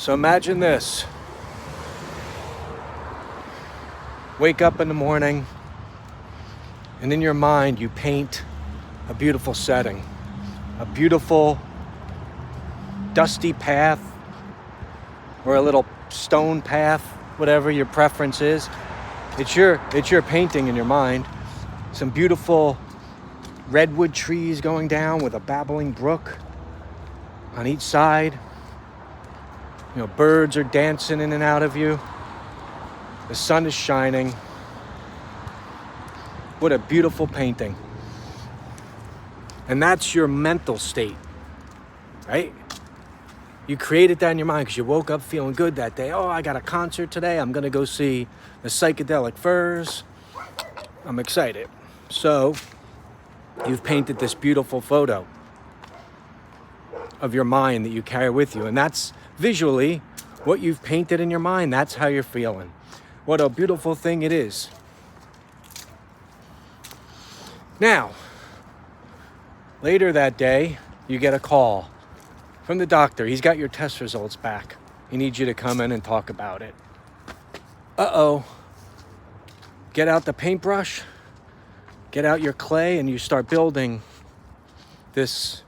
So imagine this. Wake up in the morning, and in your mind you paint a beautiful setting, a beautiful dusty path, or a little stone path, whatever your preference is. It's your painting in your mind. Some beautiful redwood trees going down with a babbling brook on each side. You know, birds are dancing in and out of you. The sun is shining. What a beautiful painting. And that's your mental state, right? You created that in your mind because you woke up feeling good that day. Oh, I got a concert today. I'm going to go see the Psychedelic Furs. I'm excited. So you've painted this beautiful photo of your mind that you carry with you. And that's visually what you've painted in your mind. That's how you're feeling. What a beautiful thing it is. Now, later that day, you get a call from the doctor. He's got your test results back. He needs you to come in and talk about it. Uh-oh. Get out the paintbrush, get out your clay, and you start building this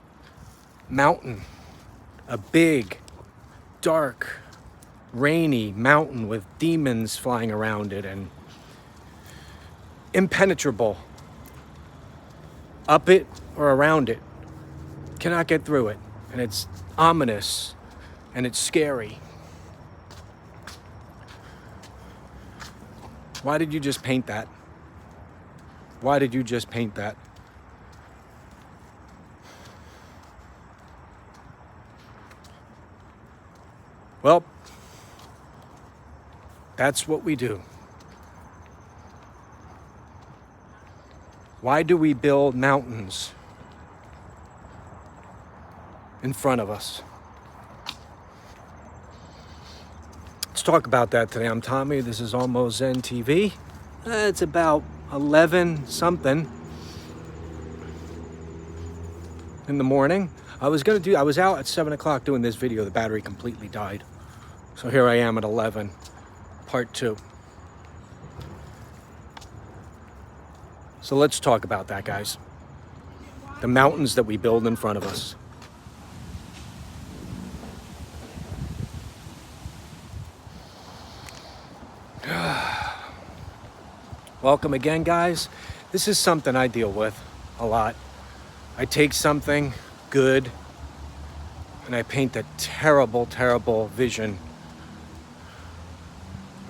mountain. A big, dark, rainy mountain with demons flying around it and impenetrable. Up it or around it. Cannot get through it. And it's ominous and it's scary. Why did you just paint that? Why did you just paint that? Well, that's what we do. Why do we build mountains in front of us? Let's talk about that today. I'm Tommy. This is Almost Zen TV. It's about 11 something in the morning. I was out at 7 o'clock doing this video. The battery completely died. So here I am at 11, part 2. So let's talk about that, guys. The mountains that we build in front of us. Welcome again, guys. This is something I deal with a lot. I take something good and I paint a terrible, terrible vision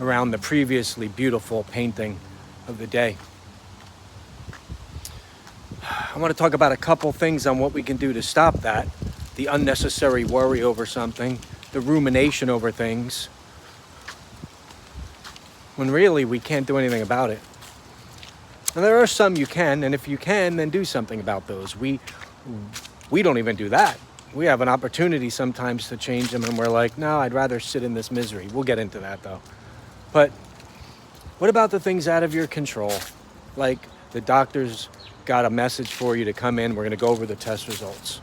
around the previously beautiful painting of the day. I want to talk about a couple things on what we can do to stop that. The unnecessary worry over something, the rumination over things, when really we can't do anything about it. And there are some you can, and if you can, then do something about those. We don't even do that. We have an opportunity sometimes to change them, and we're like, no, I'd rather sit in this misery. We'll get into that, though. But what about the things out of your control? Like the doctor's got a message for you to come in. We're going to go over the test results.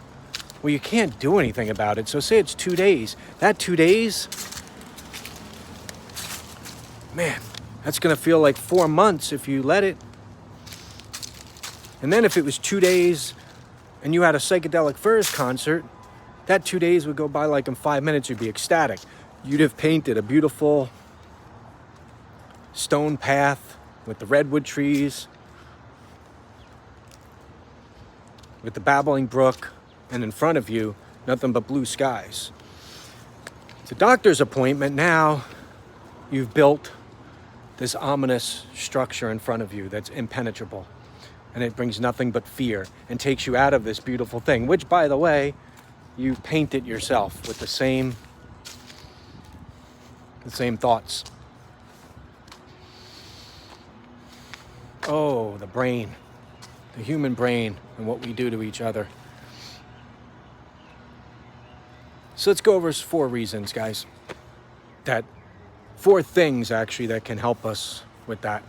Well, you can't do anything about it. So say it's 2 days. That 2 days, man, that's going to feel like 4 months if you let it. And then if it was 2 days and you had a Psychedelic Furs concert, that 2 days would go by like in 5 minutes. You'd be ecstatic. You'd have painted a beautiful stone path with the redwood trees, with the babbling brook, and in front of you, nothing but blue skies. It's a doctor's appointment. Now you've built this ominous structure in front of you that's impenetrable. And it brings nothing but fear and takes you out of this beautiful thing, which, by the way, you painted yourself with the same thoughts. Oh, the brain, the human brain, and what we do to each other. So let's go over 4 reasons, guys. 4 things, actually, that can help us with that.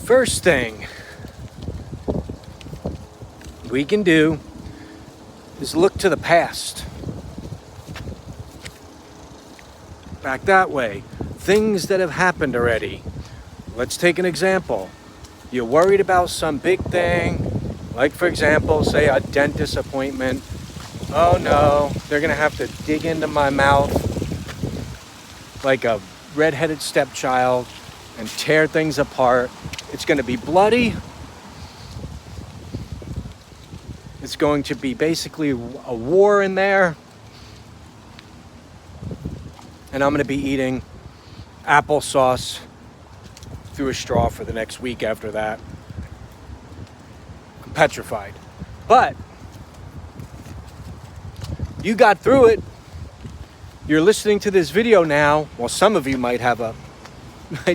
First thing, we can do is look to the past. Back that way. Things that have happened already. Let's take an example. You're worried about some big thing, like for example, say a dentist appointment. Oh no, they're gonna have to dig into my mouth like a red-headed stepchild and tear things apart. It's gonna be bloody. It's going to be basically a war in there. And I'm gonna be eating applesauce through a straw for the next week after that. I'm petrified. But you got through it. You're listening to this video now. Well, some of you might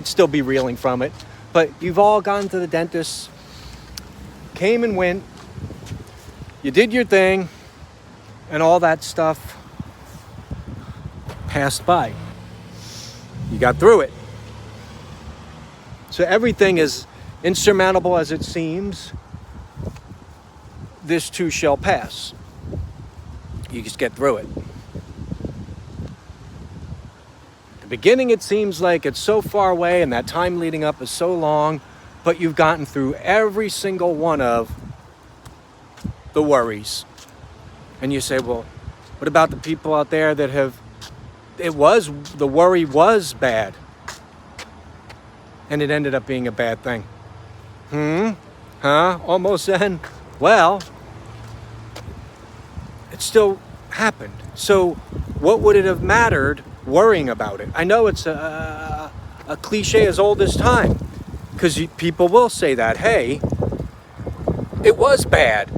still be reeling from it, but you've all gone to the dentist, came and went. You did your thing, and all that stuff passed by. You got through it. So everything is insurmountable as it seems. This too shall pass. You just get through it. At the beginning, it seems like it's so far away and that time leading up is so long, but you've gotten through every single one of the worries. And you say, well, what about the people out there that the worry was bad and it ended up being a bad thing? Almost then? Well, it still happened. So what would it have mattered worrying about it? I know it's a cliche as old as time, because people will say that, hey, it was bad.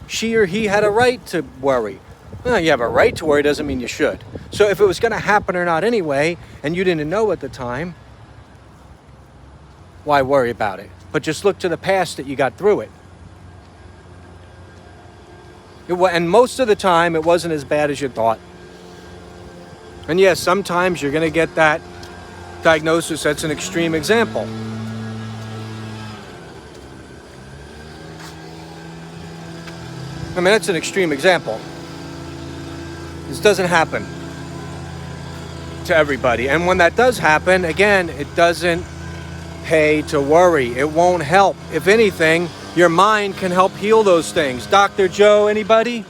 She or he had a right to worry. Well, you have a right to worry doesn't mean you should. So if it was going to happen or not anyway, and you didn't know at the time, why worry about it? But just look to the past that you got through it. And most of the time, it wasn't as bad as you thought. And yes, sometimes you're going to get that diagnosis. That's an extreme example. I mean, that's an extreme example. This doesn't happen to everybody. And when that does happen, again, it doesn't pay to worry. It won't help. If anything, your mind can help heal those things. Dr. Joe, anybody?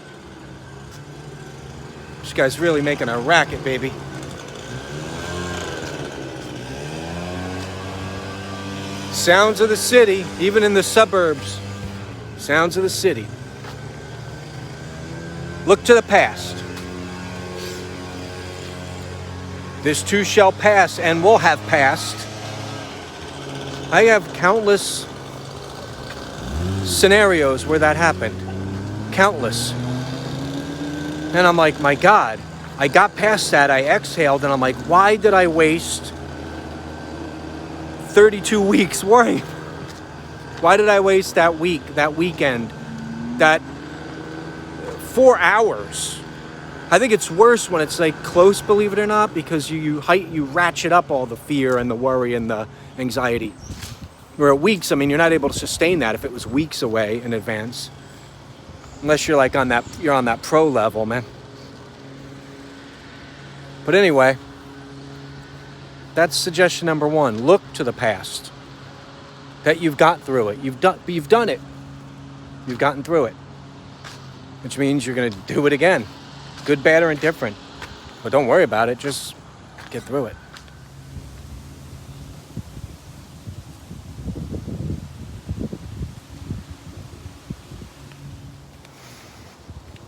This guy's really making a racket, baby. Sounds of the city, even in the suburbs. Sounds of the city. Look to the past. This too shall pass and will have passed. I have countless scenarios where that happened. Countless. And I'm like, my God, I got past that. I exhaled and I'm like, why did I waste 32 weeks worrying? Why did I waste that week, that weekend, that 4 hours? I think it's worse when it's like close, believe it or not, because you ratchet up all the fear and the worry and the anxiety. Where at weeks, I mean, you're not able to sustain that if it was weeks away in advance. Unless you're like on that pro level, man. But anyway, that's suggestion number 1. Look to the past. That you've got through it. You've done it. You've gotten through it. Which means you're going to do it again. Good, bad, or indifferent. But don't worry about it. Just get through it.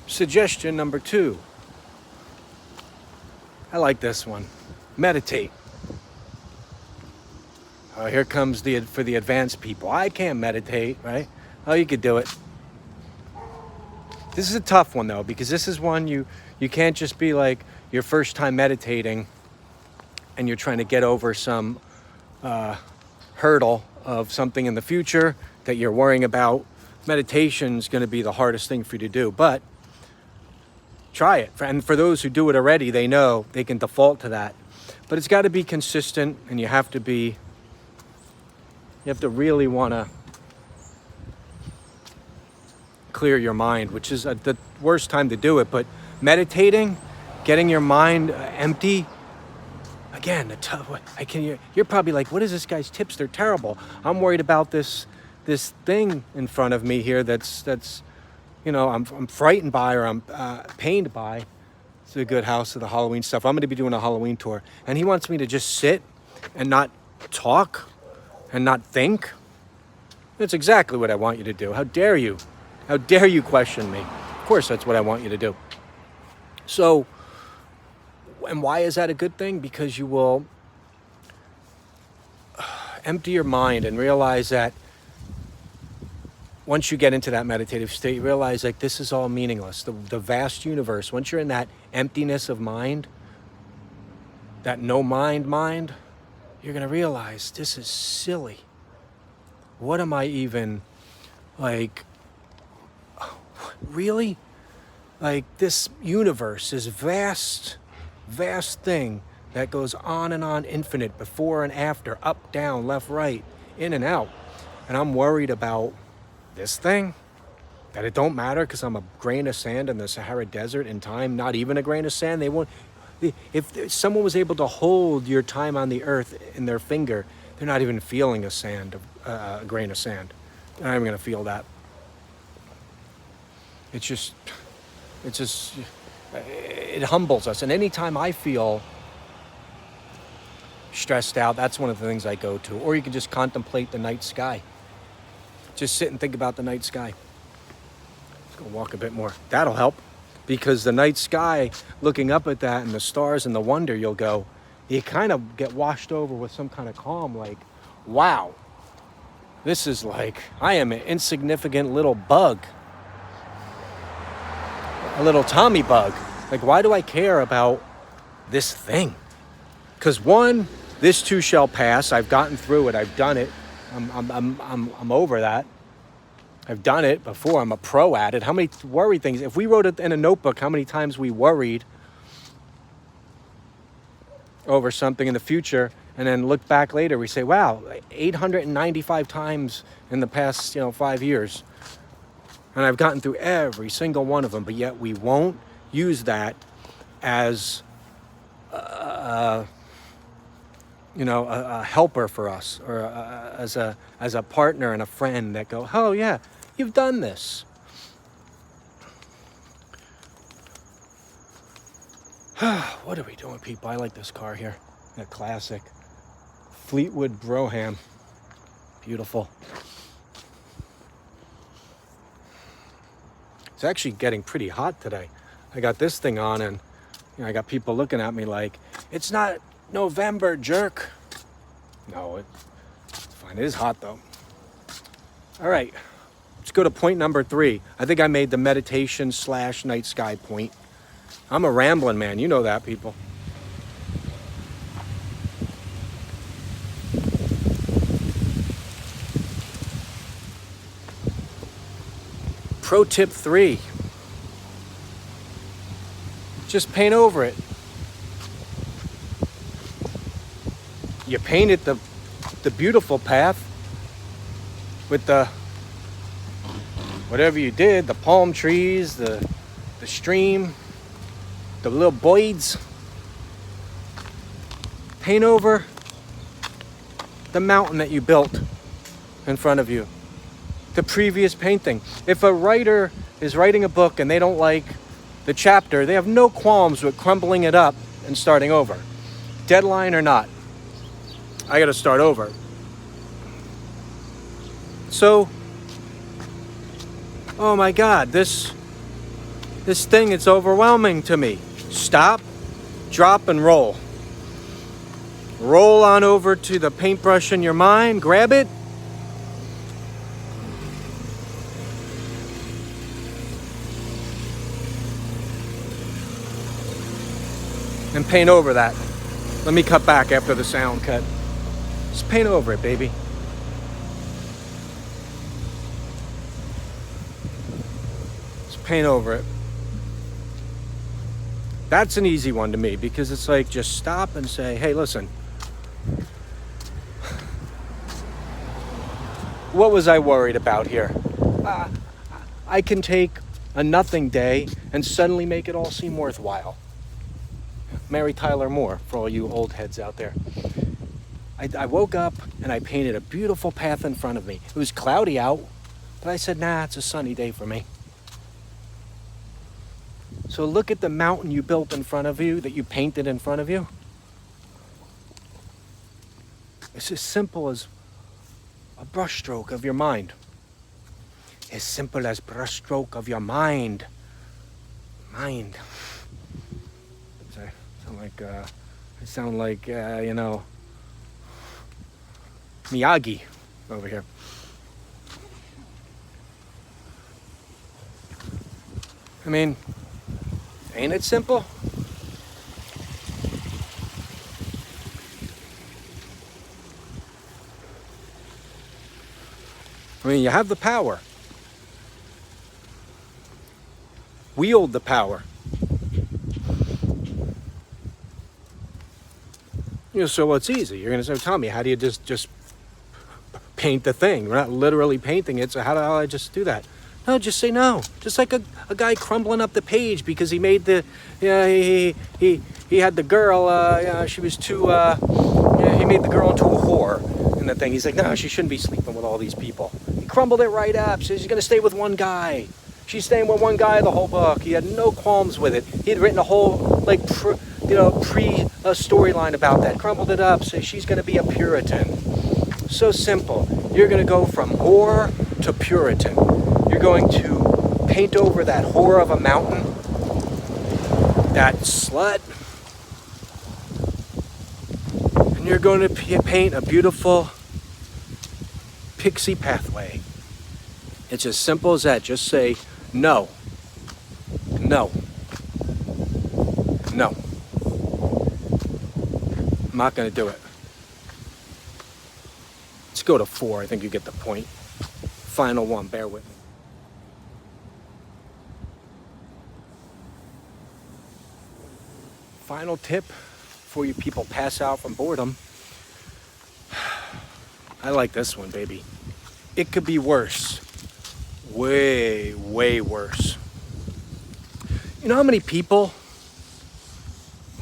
Suggestion number 2. I like this one. Meditate. Oh, here comes for the advanced people. I can't meditate, right? Oh, you could do it. This is a tough one though, because this is one you can't just be like your first time meditating and you're trying to get over some hurdle of something in the future that you're worrying about. Meditation's going to be the hardest thing for you to do, but try it. And for those who do it already, they know they can default to that. But it's got to be consistent, and you have to really want to clear your mind, which is the worst time to do it. But meditating, getting your mind empty, again, you're probably like, what is this guy's tips? They're terrible. I'm worried about this thing in front of me here that's I'm frightened by, or I'm pained by. It's a good house of the Halloween stuff. I'm going to be doing a Halloween tour, and he wants me to just sit and not talk and not think. That's exactly what I want you to do. How dare you? How dare you question me? Of course, that's what I want you to do. So, and why is that a good thing? Because you will empty your mind and realize that once you get into that meditative state, you realize like this is all meaningless. The vast universe, once you're in that emptiness of mind, that no mind, you're going to realize this is silly. What am I even, like, really? Like, this universe, this vast thing that goes on and on, infinite, before and after, up, down, left, right, in and out. And I'm worried about this thing, that it don't matter because I'm a grain of sand in the Sahara Desert in time, not even a grain of sand. They won't. If someone was able to hold your time on the earth in their finger, they're not even feeling a grain of sand. They're not even going to feel that. It humbles us. And anytime I feel stressed out, that's one of the things I go to. Or you can just contemplate the night sky. Just sit and think about the night sky. Let's go walk a bit more. That'll help. Because the night sky, looking up at that and the stars and the wonder, you kind of get washed over with some kind of calm, like, wow, this is like, I am an insignificant little bug. A little Tommy bug. Like, why do I care about this thing? Because one, this too shall pass. I've gotten through it. I've done it. I'm over that. I've done it before. I'm a pro at it. How many worried things? If we wrote it in a notebook, how many times we worried over something in the future, and then look back later, we say, wow, 895 times in the past, 5 years. And I've gotten through every single one of them, but yet we won't use that as a helper for us, or as a partner and a friend that go, oh yeah, you've done this. What are we doing, people? I like this car here. A classic Fleetwood Brougham. Beautiful. It's actually getting pretty hot today. I got this thing on, and I got people looking at me like, it's not November, jerk. No, it's fine. It is hot though. All right, let's go to point number 3. I think I made the meditation / night sky point. I'm a rambling man. You know that, people. Pro tip 3. Just paint over it. You painted the beautiful path with the whatever you did, the palm trees, the stream, the little boys. Paint over the mountain that you built in front of you. The previous painting. If a writer is writing a book and they don't like the chapter, they have no qualms with crumbling it up and starting over. Deadline or not, I got to start over. So, oh my God, this thing is overwhelming to me. Stop, drop, and roll. Roll on over to the paintbrush in your mind, grab it, and paint over that. Let me cut back after the sound cut. Just paint over it, baby. Just paint over it. That's an easy one to me, because it's like, just stop and say, hey, listen. What was I worried about here? I can take a nothing day and suddenly make it all seem worthwhile. Mary Tyler Moore, for all you old heads out there. I woke up and I painted a beautiful path in front of me. It was cloudy out, but I said, nah, it's a sunny day for me. So look at the mountain you built in front of you, that you painted in front of you. It's as simple as a brushstroke of your mind. As simple as brushstroke of your mind. Mind. I sound like Miyagi over here. I mean, ain't it simple? I mean, you have the power. Wield the power. So it's easy. You're going to say, Tommy, how do you just paint the thing? We're not literally painting it, so how do I just do that? No, just say no. Just like a guy crumbling up the page because he made the, he had the girl, she was too, he made the girl into a whore in the thing. He's like, no, she shouldn't be sleeping with all these people. He crumbled it right up. Says he's going to stay with one guy. She's staying with one guy the whole book. He had no qualms with it. He had written a whole, storyline about that. Crumbled it up. Says she's going to be a Puritan. So simple. You're going to go from whore to Puritan. You're going to paint over that whore of a mountain, that slut, and you're going to paint a beautiful pixie pathway. It's as simple as that. Just say no, no, no. I'm not going to do it. Let's go to 4. I think you get the point. Final one. Bear with me. Final tip before you people pass out from boredom. I like this one, baby. It could be worse. Way, way worse. You know how many people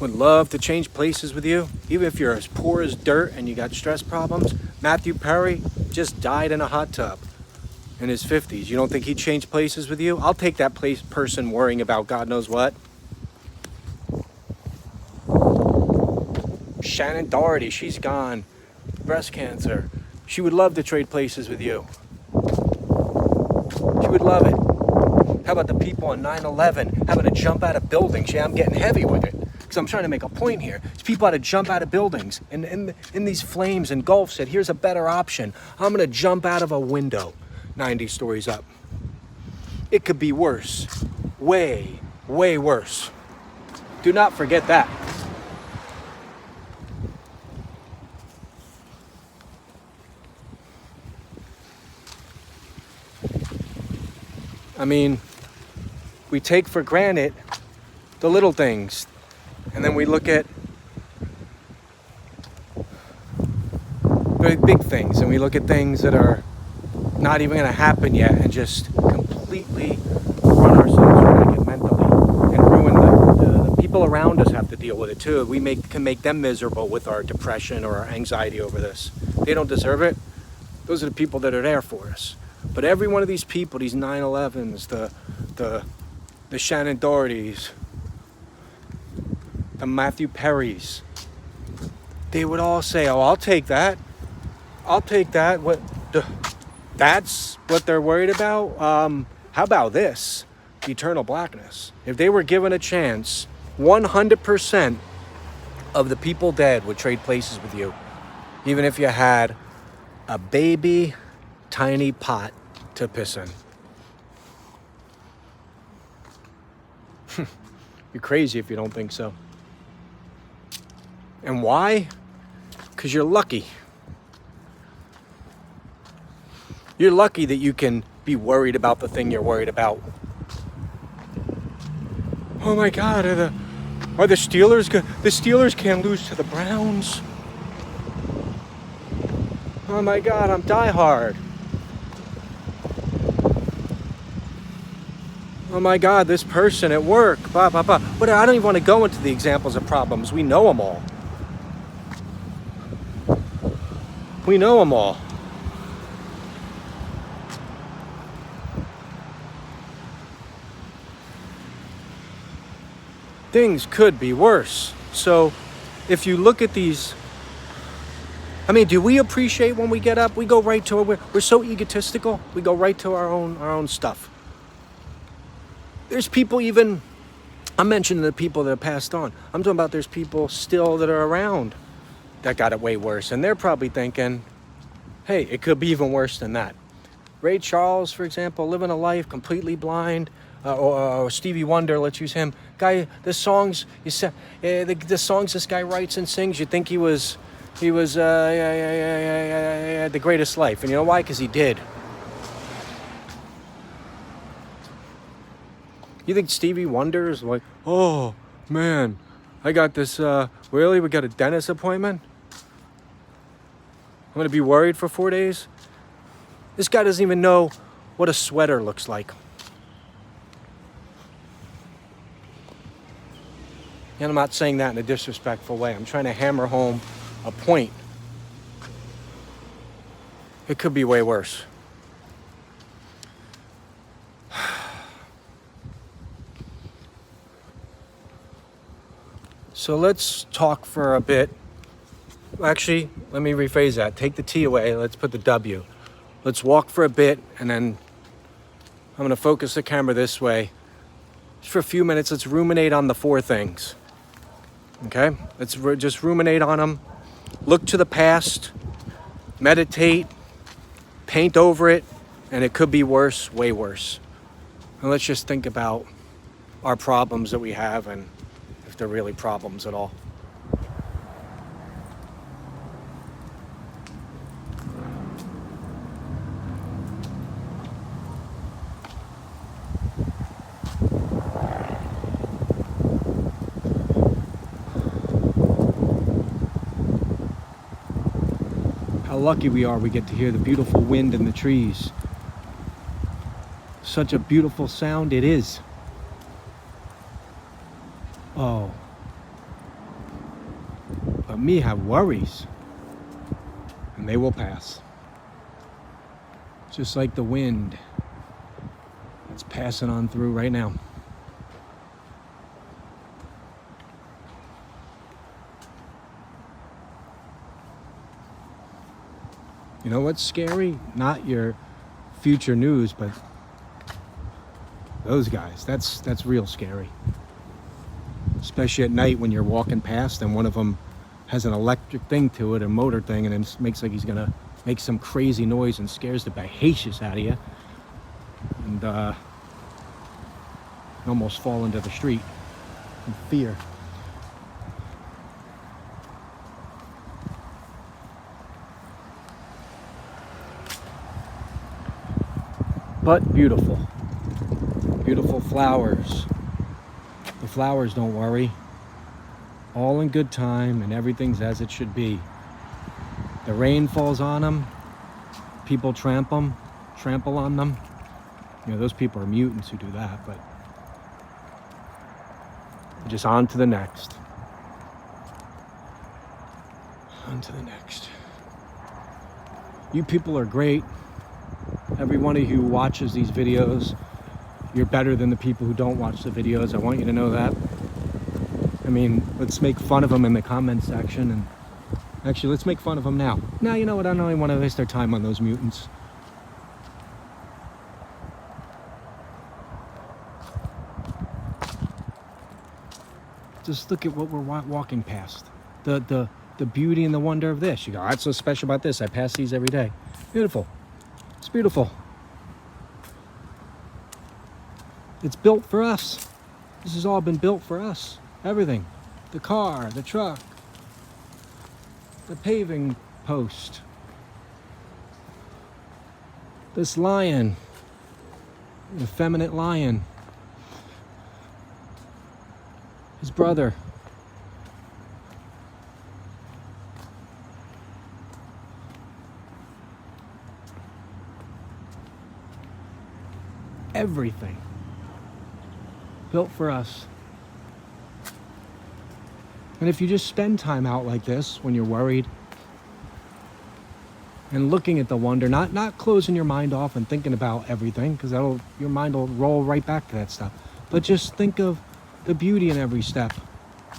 would love to change places with you? Even if you're as poor as dirt and you got stress problems. Matthew Perry just died in a hot tub in his 50s. You don't think he'd change places with you? I'll take that person worrying about God knows what. Shannon Doherty, she's gone. Breast cancer. She would love to trade places with you. She would love it. How about the people on 9/11 having to jump out of buildings? Yeah, I'm getting heavy with it because I'm trying to make a point here. These people had to jump out of buildings and in these flames engulfed said, here's a better option. I'm going to jump out of a window 90 stories up. It could be worse. Way, way worse. Do not forget that. I mean, we take for granted the little things, and then we look at big things, and we look at things that are not even going to happen yet, and just completely run ourselves ragged mentally, and ruin the people around us have to deal with it too. We can make them miserable with our depression or our anxiety over this. They don't deserve it. Those are the people that are there for us. But every one of these people, these 9/11s, the Shannon Dohertys, the Matthew Perrys, they would all say, oh, I'll take that. I'll take that. That's what they're worried about? How about this? Eternal blackness. If they were given a chance, 100% of the people dead would trade places with you. Even if you had a baby tiny pot to piss in. You're crazy if you don't think so. And why? Because you're lucky. You're lucky that you can be worried about the thing you're worried about. Oh my God, are the Steelers good? The Steelers can't lose to the Browns. Oh my God, I'm diehard. Oh my God, this person at work, blah, blah, blah. But I don't even want to go into the examples of problems. We know them all. We know them all. Things could be worse. So if you look at these, I mean, do we appreciate when we get up? We go right to it. We're so egotistical. We go right to our own stuff. There's people even, I'm mentioning the people that have passed on. I'm talking about there's people still that are around that got it way worse. And they're probably thinking, hey, it could be even worse than that. Ray Charles, for example, living a life completely blind. Or Stevie Wonder, let's use him. Guy, the songs the songs this guy writes and sings, you'd think he was the greatest life. And you know why? Because he did. You think Stevie Wonder is like, oh man, I got this, really? We got a dentist appointment? I'm gonna be worried for 4 days? This guy doesn't even know what a sweater looks like. And I'm not saying that in a disrespectful way. I'm trying to hammer home a point. It could be way worse. So let's talk for a bit. Actually, let me rephrase that. Take the T away. Let's put the W. Let's walk for a bit, and then I'm going to focus the camera this way. Just for a few minutes, let's ruminate on the 4 things. Okay? Let's just ruminate on them. Look to the past. Meditate. Paint over it. And it could be worse, way worse. And let's just think about our problems that we have and if they're really problems at all. How lucky we are we get to hear the beautiful wind in the trees. Such a beautiful sound it is. Oh. But me have worries. And they will pass. Just like the wind that's passing on through right now. You know what's scary? Not your future news, but those guys. That's real scary. Especially at night when you're walking past and one of them has an electric thing to it, a motor thing, and it makes like he's gonna make some crazy noise and scares the behemoths out of you. And you almost fall into the street in fear. But beautiful. Beautiful flowers. The flowers don't worry. All in good time and everything's as it should be. The rain falls on them. People trample on them. You know, those people are mutants who do that, but just on to the next. On to the next. You people are great. Every one of you who watches these videos, you're better than the people who don't watch the videos. I want you to know that. I mean, let's make fun of them in the comment section, and actually, let's make fun of them now. Now, you know what? I don't even want to waste their time on those mutants. Just look at what we're walking past. The beauty and the wonder of this. You go, that's so special about this. I pass these every day. Beautiful. It's beautiful. It's built for us. This has all been built for us. Everything. The car, the truck, the paving post. This lion, the effeminate lion. His brother. Everything. built for us. And if you just spend time out like this when you're worried and looking at the wonder, not closing your mind off and thinking about everything, because your mind will roll right back to that stuff, but just think of the beauty in every step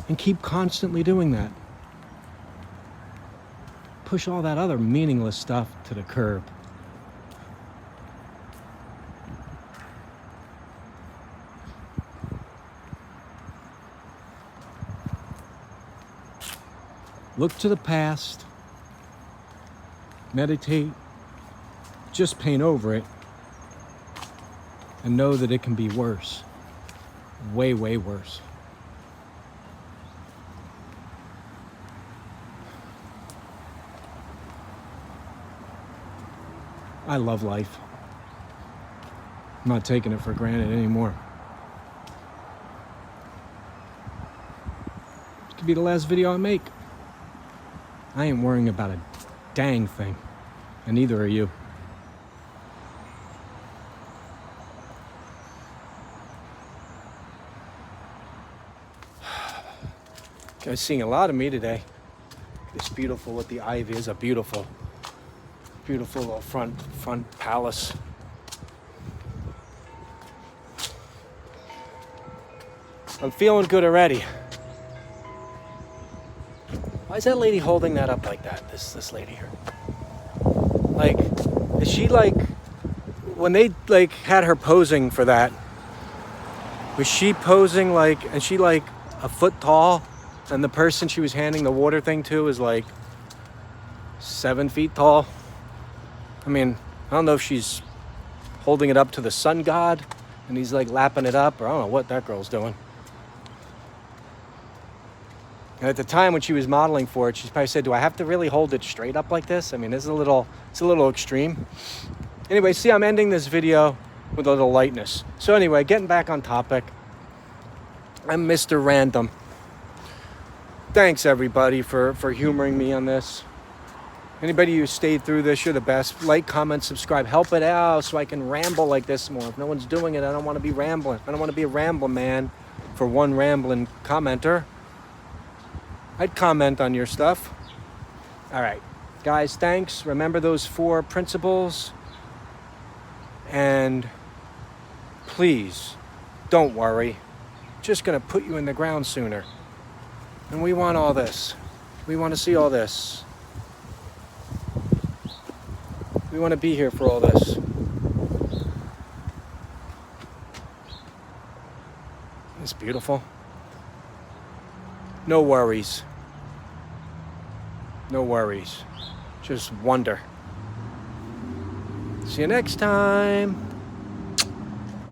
and keep constantly doing that. Push all that other meaningless stuff to the curb. Look to the past, meditate, just paint over it, and know that it can be worse. Way, way worse. I love life. I'm not taking it for granted anymore. This could be the last video I make. I ain't worrying about a dang thing, and neither are you. You guys seeing a lot of me today. It's beautiful what the ivy is, a beautiful little front palace. I'm feeling good already. Why is that lady holding that up like that? This lady here. Like, is she like, when they like had her posing for that, was she posing like, and she like a foot tall, and the person she was handing the water thing to is like 7 feet tall? I mean, I don't know if she's holding it up to the sun god and he's like lapping it up, or I don't know what that girl's doing. And at the time when she was modeling for it, she probably said, do I have to really hold it straight up like this? I mean, it's a little extreme. Anyway, see, I'm ending this video with a little lightness. So anyway, getting back on topic. I'm Mr. Random. Thanks everybody for humoring me on this. Anybody who stayed through this, you're the best. Like, comment, subscribe. Help it out so I can ramble like this more. If no one's doing it, I don't want to be rambling. I don't want to be a rambling man for one rambling commenter. I'd comment on your stuff. All right, guys, thanks. Remember those 4 principles. And please, don't worry. Just going to put you in the ground sooner. And we want all this. We want to see all this. We want to be here for all this. It's beautiful. No worries. No worries. Just wonder. See you next time.